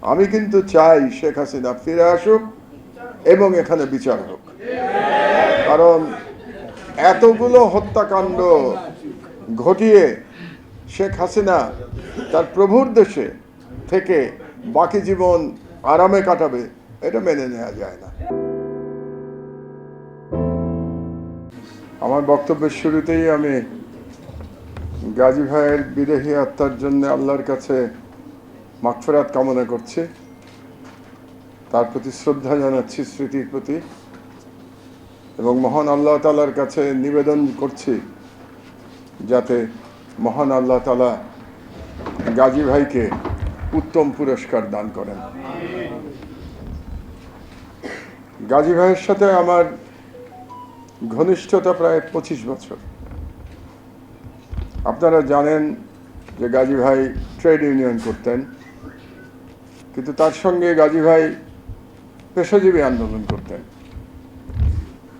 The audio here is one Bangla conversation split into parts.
আমি কিন্তু চাই শেখ হাসিনা ফিরে আসুক এবং এখানে বিচার হোক। কারণ এতগুলো হত্যাকাণ্ড ঘটিয়ে শেখ হাসিনা তার প্রভুর দেশে থেকে বাকি জীবন আরামে কাটাবে, এটা মেনে নেওয়া যায় না। আমার বক্তব্যের শুরুতেই আমি গাজী ভাইয়ের বিদেহী আত্মার জন্য আল্লাহর কাছে মাগফিরাত কামনা করছি, তার প্রতি শ্রদ্ধা জানাচ্ছি, স্মৃতির প্রতি, এবং মহান আল্লাহ তাআলার কাছে নিবেদন করছি যাতে মহান আল্লাহ তাআলা গাজী ভাইকে উত্তম পুরস্কার দান করেন। গাজী ভাইয়ের সাথে আমার ঘনিষ্ঠতা প্রায় 25 বছর। আপনারা জানেন যে গাজী ভাই ট্রেড ইউনিয়ন করতেন, কিন্তু তার সঙ্গে গাজী ভাই পেশাজীবী আন্দোলন করতেন।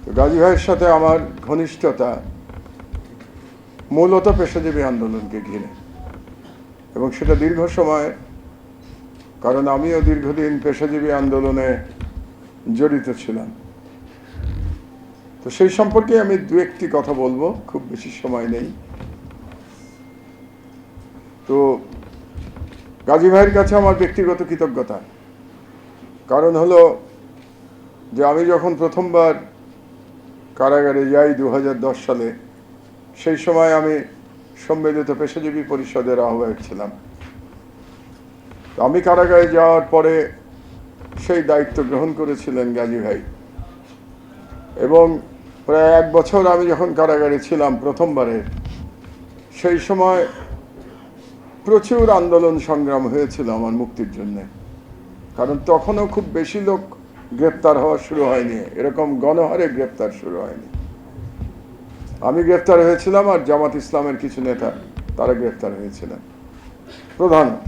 তো গাজী ভাইয়ের সাথে আমার ঘনিষ্ঠতা মূলত পেশাজীবী আন্দোলনকে ঘিরে, এবং সেটা দীর্ঘ সময়, কারণ আমিও দীর্ঘদিন পেশাজীবী আন্দোলনে জড়িত ছিলাম। তো সেই সম্পর্কে আমি দু একটি কথা বলবো, খুব বেশি সময় নেই। তো গাজী ভাইয়ের কাছে আমার ব্যক্তিগত কৃতজ্ঞতা, কারণ হলো যে আমি যখন প্রথমবার কারাগারে যাই 2010 সালে, সেই সময় আমি সম্মিলিত পেশাজীবী পরিষদের আহ্বায়ক ছিলাম। তো আমি কারাগারে যাওয়ার পরে সেই দায়িত্ব গ্রহণ করেছিলেন গাজী ভাই, এবং প্রায় 1 বছর আমি যখন কারাগারে ছিলাম প্রথমবারে, সেই সময় প্রচুর আন্দোলন সংগ্রাম হয়েছিল আমার মুক্তির জন্য। কারণ তখনও খুব বেশি লোক গ্রেপ্তার হওয়া শুরু হয়নি, এরকম গণহারে গ্রেপ্তার শুরু হয়নি। আমি গ্রেপ্তার হয়েছিলাম, আর জামাত ইসলামের কিছু নেতা তারা গ্রেপ্তার হয়েছিলেন প্রধানত।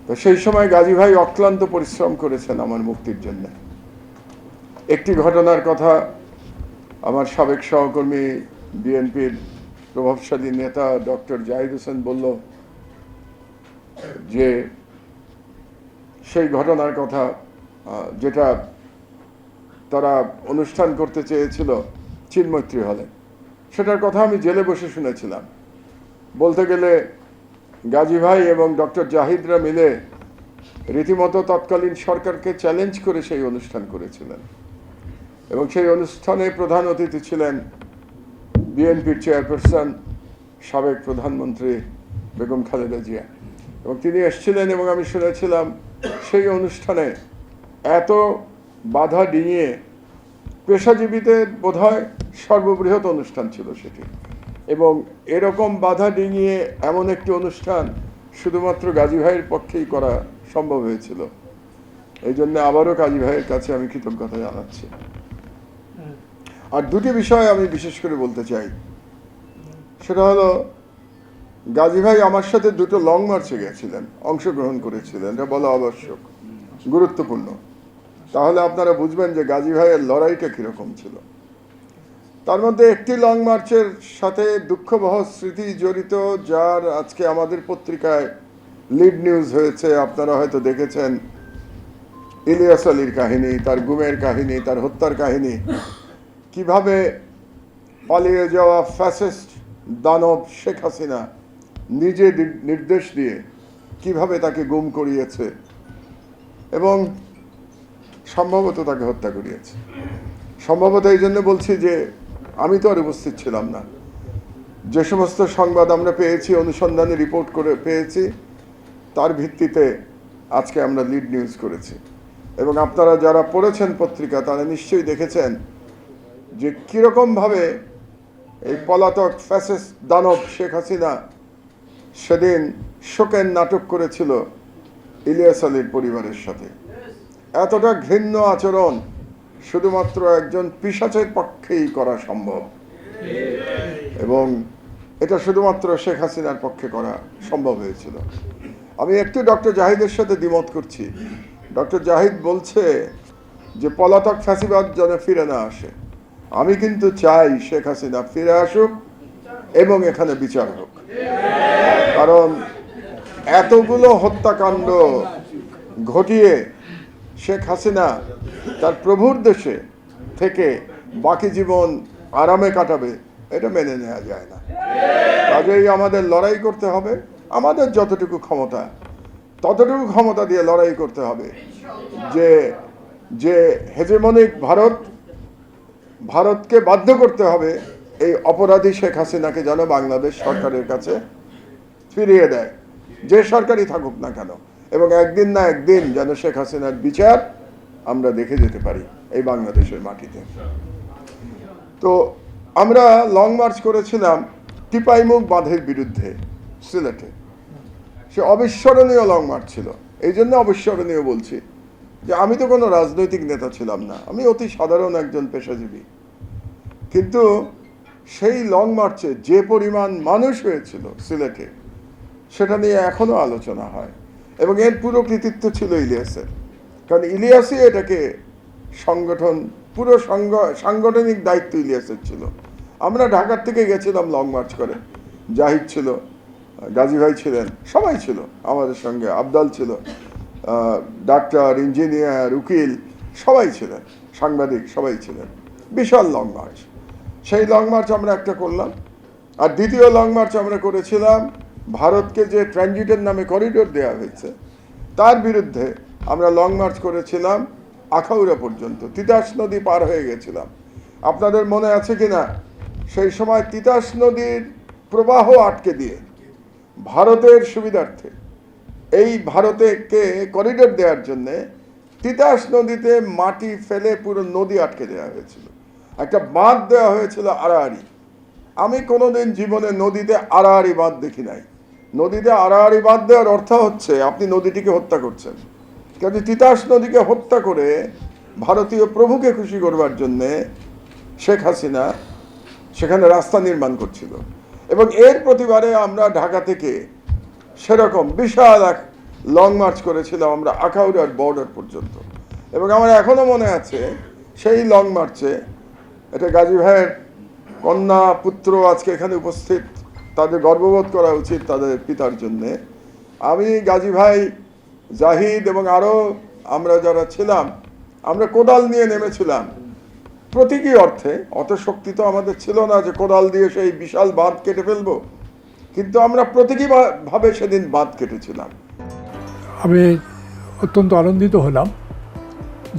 তো সেই সময় গাজী ভাই অক্লান্ত পরিশ্রম করেছেন আমার মুক্তির জন্য। একটি ঘটনার কথা আমার সাবেক সহকর্মী বিএনপির প্রভাবশালী নেতা ডক্টর জাহিদ হোসেন বলল, যে সেই ঘটনার কথা যেটা তারা অনুষ্ঠান করতে চেয়েছিল চিন্মৈত্রী হলে, সেটার কথা আমি জেলে বসে শুনেছিলাম। বলতে গেলে গাজী ভাই এবং ডক্টর জাহিদরা মিলে রীতিমতো তৎকালীন সরকারকে চ্যালেঞ্জ করে সেই অনুষ্ঠান করেছিলেন, এবং সেই অনুষ্ঠানে প্রধান অতিথি ছিলেন বিএনপির চেয়ারপারসন সাবেক প্রধানমন্ত্রী বেগম খালেদা জিয়া, এবং তিনি এসেছিলেন। এবং আমি শুনেছিলাম সেই অনুষ্ঠানে এত বাধা ডিঙিয়ে, পেশাজীবীদের বোধহয় সর্ববৃহৎ অনুষ্ঠান ছিল সেটি, এবং এরকম বাধা ডিঙিয়ে এমন একটি অনুষ্ঠান শুধুমাত্র গাজী ভাইয়ের পক্ষেই করা সম্ভব হয়েছিল। এই জন্য আবারও গাজী ভাইয়ের কাছে আমি কৃতজ্ঞতা জানাচ্ছি। আর দুটি বিষয় আমি বিশেষ করে বলতে চাই, সেটা হলো গাজী ভাই আমার সাথে 2টো লং মার্চে গেছিলেন, অংশগ্রহণ করেছিলেন, এটা বলা আবশ্যক, গুরুত্বপূর্ণ। তাহলে আপনারা বুঝবেন যে গাজী ভাইয়ের লড়াইটা কিরকম ছিল। তার মধ্যে একটি লং মার্চের সাথে দুঃখবহ স্মৃতি জড়িত, যার আজকে আমাদের পত্রিকায় লিড নিউজ হয়েছে। আপনারা হয়তো দেখেছেন ইলিয়াস আলীর কাহিনী, তার গুমের কাহিনী, তার হত্যার কাহিনী, কিভাবে পালিয়ে যাওয়া ফ্যাসিস্ট দানব শেখ হাসিনা নিজে নির্দেশ দিয়ে কিভাবে তাকে গুম করিয়েছে এবং সম্ভবত তাকে হত্যা করিয়েছে। সম্ভবত এই জন্য বলছি যে আমি তো আর উপস্থিত ছিলাম না। যে সমস্ত সংবাদ আমরা পেয়েছি, অনুসন্ধানে রিপোর্ট করে পেয়েছি, তার ভিত্তিতে আজকে আমরা লিড নিউজ করেছি। এবং আপনারা যারা পড়েছেন পত্রিকা, তারা নিশ্চয়ই দেখেছেন যে কীরকমভাবে এই পলাতক ফ্যাসিস্ট দানব শেখ হাসিনা সেদিন শোকের নাটক করেছিল ইলিয়াস আলীর পরিবারের সাথে। এতটা ঘৃণ্য আচরণ শুধুমাত্র একজন পিশাচের পক্ষেই করা সম্ভব, এবং এটা শুধুমাত্র শেখ হাসিনার পক্ষে করা সম্ভব হয়েছিল। আমি একটু ডক্টর জাহিদের সাথে দ্বিমত করছি। ডক্টর জাহিদ বলছে যে পলাতক ফ্যাসিবাদ যেন ফিরে না আসে। আমি কিন্তু চাই শেখ হাসিনা ফিরে আসুক এবং এখানে বিচার হোক। কারণ এতগুলো হত্যাকাণ্ড ঘটিয়ে শেখ হাসিনা তার প্রভুর দেশে থেকে বাকি জীবন আরামে কাটাবে, এটা মেনে নেওয়া যায় না। কাজেই আমাদের লড়াই করতে হবে, আমাদের যতটুকু ক্ষমতা ততটুকু ক্ষমতা দিয়ে লড়াই করতে হবে যে যে হেজেমনিক ভারতকে বাধ্য করতে হবে এই অপরাধী শেখ হাসিনাকে যেন বাংলাদেশ সরকারের কাছে ফিরিয়ে দেয়, যে সরকারই থাকুক না কেন, এবং একদিন না একদিন যেন শেখ হাসিনার বিচার আমরা দেখে যেতে পারি এই বাংলাদেশের মাটিতে। তো আমরা লং মার্চ করেছিলাম টিপাইমুখ বাঁধের বিরুদ্ধে সিলেটে। সে অবিস্মরণীয় লং মার্চ ছিল। এই জন্য অবিস্মরণীয় বলছি যে আমি তো কোনো রাজনৈতিক নেতা ছিলাম না, আমি অতি সাধারণ একজন পেশাজীবী, কিন্তু সেই লং মার্চে যে পরিমাণ মানুষ হয়েছিল সিলেটে, সেটা নিয়ে এখনো আলোচনা হয়। এবং এর পুরো কৃতিত্ব ছিল ইলিয়াসের, কারণ ইলিয়াসই এটাকে সাংগঠনিক দায়িত্ব ইলিয়াসের ছিল। আমরা ঢাকার থেকে গেছিলাম লং মার্চ করে, জাহিদ ছিল, গাজী ভাই ছিলেন, সবাই ছিল আমাদের সঙ্গে, আবদাল ছিল, ডাক্তার, ইঞ্জিনিয়ার, উকিল সবাই ছিলেন, সাংবাদিক সবাই ছিলেন। বিশাল লং মার্চ। সেই লং মার্চ আমরা একটা করলাম। আর দ্বিতীয় লং মার্চ আমরা করেছিলাম ভারতকে যে ট্রানজিটের নামে করিডোর দেওয়া হয়েছে তার বিরুদ্ধে। আমরা লং মার্চ করেছিলাম আখাউড়া পর্যন্ত, তিতাস নদী পার হয়ে গেছিলাম। আপনাদের মনে আছে কিনা, সেই সময় তিতাস নদীর প্রবাহ আটকে দিয়ে ভারতের সুবিধার্থে, এই ভারতকে করিডোর দেওয়ার জন্যে তিতাস নদীতে মাটি ফেলে পুরো নদী আটকে দেওয়া হয়েছিল। একটা বাঁধ দেওয়া হয়েছিল আড়াআড়ি। আমি কোনোদিন জীবনে নদীতে আড়াআড়ি বাঁধ দেখি নাই। নদীতে আড়াআড়ি বাঁধ দেওয়ার অর্থ হচ্ছে আপনি নদীটিকে হত্যা করছেন। কিন্তু তিতাস নদীকে হত্যা করে ভারতীয় প্রভুকে খুশি করবার জন্যে শেখ হাসিনা সেখানে রাস্তা নির্মাণ করছিল। এবং এর প্রতিবারে আমরা ঢাকা থেকে সেরকম বিশাল এক লং মার্চ করেছিলাম আমরা আখাউড়ার বর্ডার পর্যন্ত। এবং আমার এখনও মনে আছে সেই লং মার্চে, এটা গাজী ভাইয়ের কন্যা পুত্র আজকে এখানে উপস্থিত, তাদের গর্ববোধ করা উচিত তাদের পিতার জন্যে। আমি, গাজী ভাই, জাহিদ এবং আরও আমরা যারা ছিলাম, আমরা কোদাল নিয়ে নেমেছিলাম। প্রতীকী অর্থে, অত শক্তি তো আমাদের ছিল না যে কোদাল দিয়ে সেই বিশাল বাঁধ কেটে ফেলবো, কিন্তু আমরা প্রতীকীভাবে সেদিন বাঁধ কেটেছিলাম। আমি অত্যন্ত আনন্দিত হলাম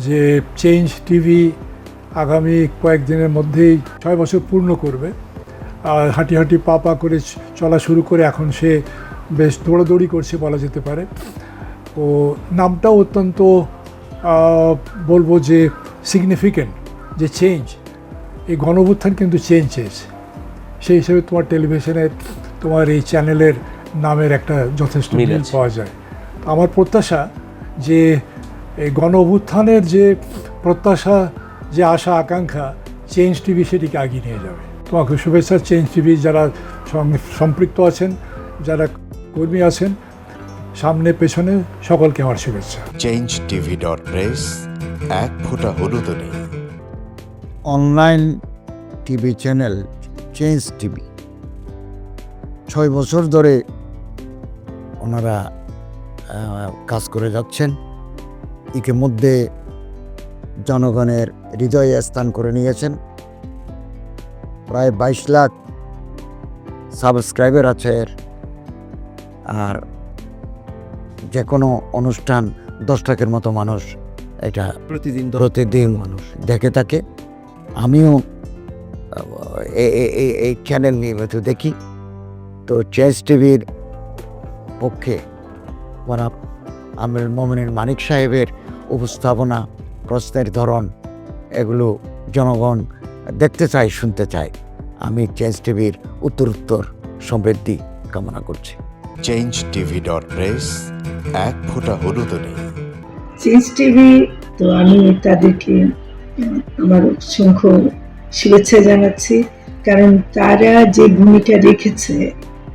যে চেঞ্জ টিভি আগামী কয়েকদিনের মধ্যেই 6 বছর পূর্ণ করবে। আর হাঁটি হাঁটি পা পা করে চলা শুরু করে এখন সে বেশ দৌড়াদৌড়ি করছে বলা যেতে পারে। ও নামটাও অত্যন্ত বলবো যে সিগনিফিক্যান্ট, যে চেঞ্জ, এই গণঅভ্যুত্থান কিন্তু চেঞ্জ চেয়েছে। সেই হিসেবে তোমার টেলিভিশনের, তোমার এই চ্যানেলের নামের একটা যথেষ্ট মিল পাওয়া যায়। আমার প্রত্যাশা যে এই গণঅভ্যুত্থানের যে প্রত্যাশা, যে আশা আকাঙ্ক্ষা, চেঞ্জ টিভি সেটিকে এগিয়ে নিয়ে যাবে। তোমাকে শুভেচ্ছা। চেঞ্জ টিভি যারা সম্পৃক্ত আছেন, যারা কর্মী আছেন, সামনে পেছনে সকলকে আমার শুভেচ্ছা। changetv.press, এক ফোঁটা হলুদ নেই। Online TV channel change TV 6 বছর ধরে ওনারা কাজ করে যাচ্ছেন। ইতিমধ্যে জনগণের হৃদয়ে স্থান করে নিয়েছেন। প্রায় 22 লাখ সাবস্ক্রাইবার আছে। আর যে কোনো অনুষ্ঠান 10 লাখের মতো মানুষ এটা প্রতিদিন মানুষ দেখে থাকে। আমিও এই চ্যানেল নিয়মিত দেখি। তো চেঞ্জ টিভির পক্ষে আমির মোমিনুল মানিক সাহেবের উপস্থাপনা, প্রশ্নের ধরন, এগুলো জনগণ দেখতে চায়, শুনতে চায়। আমি চেঞ্জ টিভির উত্তরোত্তর সমৃদ্ধি কামনা করছি। changetv.press, এক ফোঁটা হলুদ নেই। চেঞ্জ টিভি, তো আমি তাদেরকে আমার অসংখ্য শুভেচ্ছা জানাচ্ছি, কারণ তারা যে ভূমিকা রেখেছে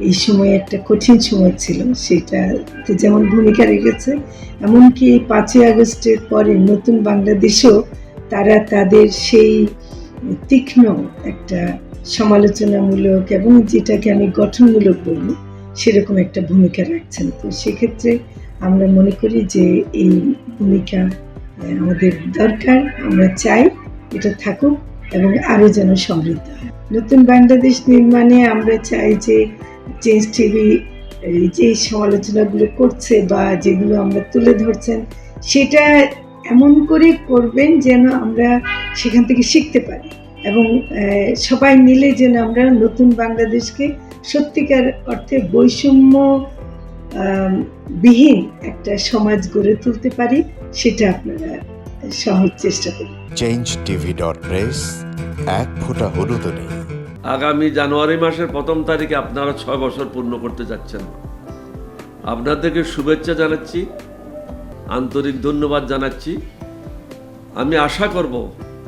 এই সময়, একটা কঠিন সময় ছিল, সেটাতে যেমন ভূমিকা রেখেছে, এমনকি 5ই আগস্টের পরে নতুন বাংলাদেশেও তারা তাদের সেই তীক্ষ্ণ একটা সমালোচনামূলক এবং যেটাকে আমি গঠনমূলক বলবো সেরকম একটা ভূমিকা রাখছেন। তো সেক্ষেত্রে আমরা মনে করি যে এই ভূমিকা আমাদের দরকার, আমরা চাই এটা থাকুক এবং আরও যেন সমৃদ্ধ হয়। নতুন বাংলাদেশ নির্মাণে আমরা চাই যে চেঞ্জ টিভি যে সমালোচনাগুলো করছে বা যেগুলো আমরা তুলে ধরছেন সেটা এমন করে করবেন যেন আমরা সেখান থেকে শিখতে পারি এবং সবাই মিলে যেন আমরা নতুন বাংলাদেশকে সত্যিকার অর্থে বৈষম্য বিহীন একটা সমাজ গড়ে তুলতে পারি, সেটা আপনারা সহজ চেষ্টা করুন। changeTV.press এক ফোঁটা হলুদও নেই। আগামী জানুয়ারি মাসের 1ম তারিখে আপনারা 6 বছর পূর্ণ করতে যাচ্ছেন। আপনাদেরকে শুভেচ্ছা জানাচ্ছি, আন্তরিক ধন্যবাদ জানাচ্ছি। আমি আশা করব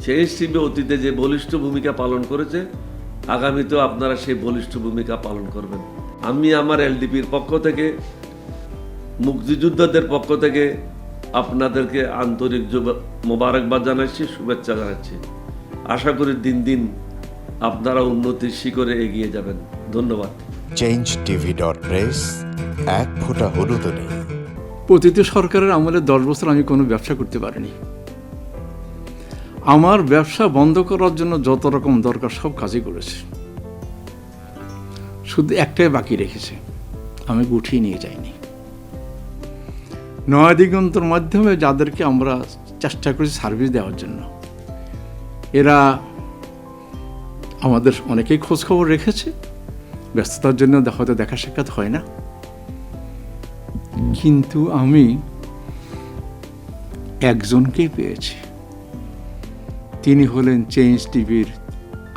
চেঞ্জ টিভি অতীতে যে বলিষ্ঠ ভূমিকা পালন করেছে, আগামীতেও আপনারা সেই বলিষ্ঠ ভূমিকা পালন করবেন। আমি আমার এলডিপির পক্ষ থেকে, মুক্তিযোদ্ধাদের পক্ষ থেকে আপনাদেরকে আন্তরিক মোবারকবাদ জানাচ্ছি, শুভেচ্ছা জানাচ্ছি। আশা করি দিন দিন আপনারা উন্নতির শিখরে এগিয়ে যাবেন। ধন্যবাদ। changeTV.press এক ফোঁটা হলুদও নেই। প্রতিটি সরকারের আমলে 10 বছর আমি কোনো ব্যবসা করতে পারিনি। আমার ব্যবসা বন্ধ করার জন্য যত রকম দরকার সব কাজই করেছে, শুধু একটাই বাকি রেখেছে, আমি গুটিয়ে নিয়ে যাইনি। নয়া দিগন্তর মাধ্যমে যাদেরকে আমরা চেষ্টা করেছি সার্ভিস দেওয়ার জন্য, এরা আমাদের অনেকেই খোঁজখবর রেখেছে, ব্যস্ততার জন্য হয়তো দেখা সাক্ষাৎ হয় না, কিন্তু আমি একজনকেই পেয়েছি। তিনি হলেন চেঞ্জ টিভির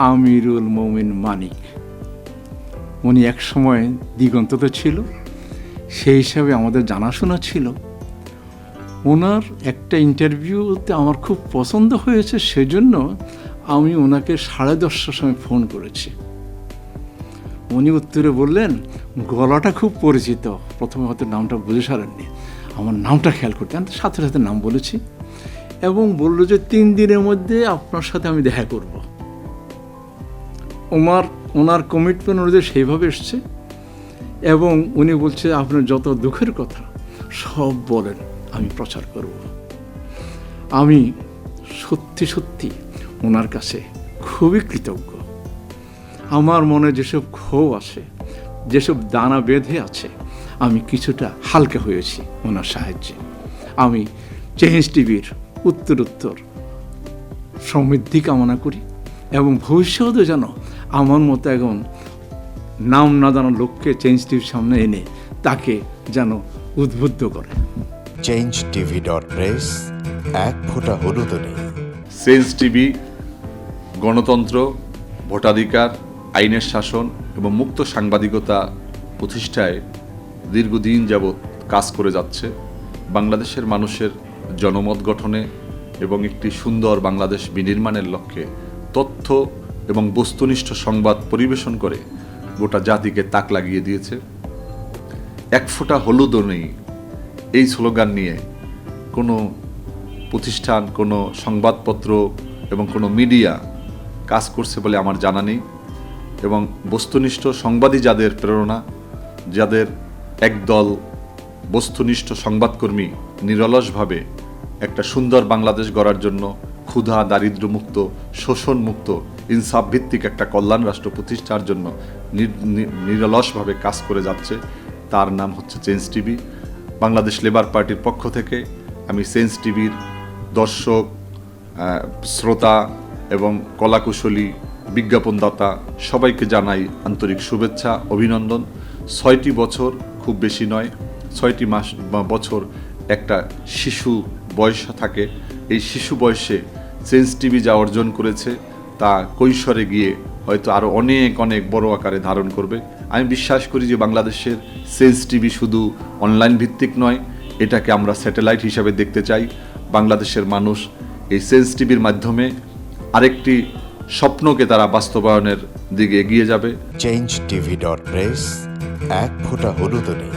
আমিরুল মোমিন মানিক। উনি এক সময় দিগন্ততে ছিল, সেই হিসাবে আমাদের জানাশোনা ছিল। ওনার একটা ইন্টারভিউতে আমার খুব পছন্দ হয়েছে, সেজন্য আমি ওনাকে 10:30টার সময় ফোন করেছি। উনি উত্তরে বললেন, গলাটা খুব পরিচিত। প্রথমে হয়তো নামটা বুঝে সারেননি, আমার নামটা খেয়াল করতে, আমি সাথে সাথে নাম বলেছি এবং বলল যে 3 দিনের মধ্যে আপনার সাথে আমি দেখা করব। ওনার কমিটমেন্ট অনুযায়ী সেইভাবে এসছে এবং উনি বলছে আপনার যত দুঃখের কথা সব বলেন, আমি প্রচার করব। আমি সত্যি সত্যি ওনার কাছে খুবই কৃতজ্ঞ। আমার মনে যেসব ক্ষোভ আছে, যেসব দানা বেঁধে আছে, আমি কিছুটা হালকা হয়েছি ওনার সাহায্যে। আমি চেঞ্জ টিভির উত্তরোত্তর সমৃদ্ধি কামনা করি এবং ভবিষ্যতে যেন আমার মতো এখন নাম না জানা লোককে চেঞ্জ টিভির সামনে এনে তাকে যেন উদ্বুদ্ধ করে। changeTV.press এক ফোঁটা হলুদও নেই। চেঞ্জ টিভি গণতন্ত্র, ভোটাধিকার, আইনের শাসন এবং মুক্ত সাংবাদিকতা প্রতিষ্ঠায় দীর্ঘদিন যাবৎ কাজ করে যাচ্ছে। বাংলাদেশের মানুষের জনমত গঠনে এবং একটি সুন্দর বাংলাদেশ বিনির্মাণের লক্ষ্যে তথ্য এবং বস্তুনিষ্ঠ সংবাদ পরিবেশন করে গোটা জাতিকে তাক লাগিয়ে দিয়েছে। এক ফোঁটা হলুদও নেই এই স্লোগান নিয়ে কোনো প্রতিষ্ঠান, কোনো সংবাদপত্র এবং কোনো মিডিয়া কাজ করছে বলে আমার জানা নেই। এবং বস্তুনিষ্ঠ সংবাদই যাদের প্রেরণা, যাদের একদল বস্তুনিষ্ঠ সংবাদকর্মী নিরলসভাবে একটা সুন্দর বাংলাদেশ গড়ার জন্য ক্ষুধা, দারিদ্র্যমুক্ত, শোষণমুক্ত, ইনসাফ ভিত্তিক একটা কল্যাণ রাষ্ট্র প্রতিষ্ঠার জন্য নিরলসভাবে কাজ করে যাচ্ছে, তার নাম হচ্ছে চেঞ্জ টিভি। বাংলাদেশ লেবার পার্টির পক্ষ থেকে আমি চেঞ্জ টিভির দর্শক, শ্রোতা এবং কলাকুশলী, বিজ্ঞাপনদাতা সবাইকে জানাই আন্তরিক শুভেচ্ছা, অভিনন্দন। 6টি বছর খুব বেশি নয়, 6টি মাস বা বছর একটা শিশু বয়স থাকে। এই শিশু বয়সে চেঞ্জ টিভি যা অর্জন করেছে তা কৈশোরে গিয়ে হয়তো আরও অনেক অনেক বড় আকারে ধারণ করবে। আমি বিশ্বাস করি যে বাংলাদেশের চেঞ্জ টিভি শুধু অনলাইন ভিত্তিক নয়, এটাকে আমরা স্যাটেলাইট হিসাবে দেখতে চাই। বাংলাদেশের মানুষ এই চেঞ্জ টিভির মাধ্যমে আরেকটি স্বপ্নকে তারা বাস্তবায়নের দিকে এগিয়ে যাবে। changeTV.press এক ফোঁটা হলুদও নেই।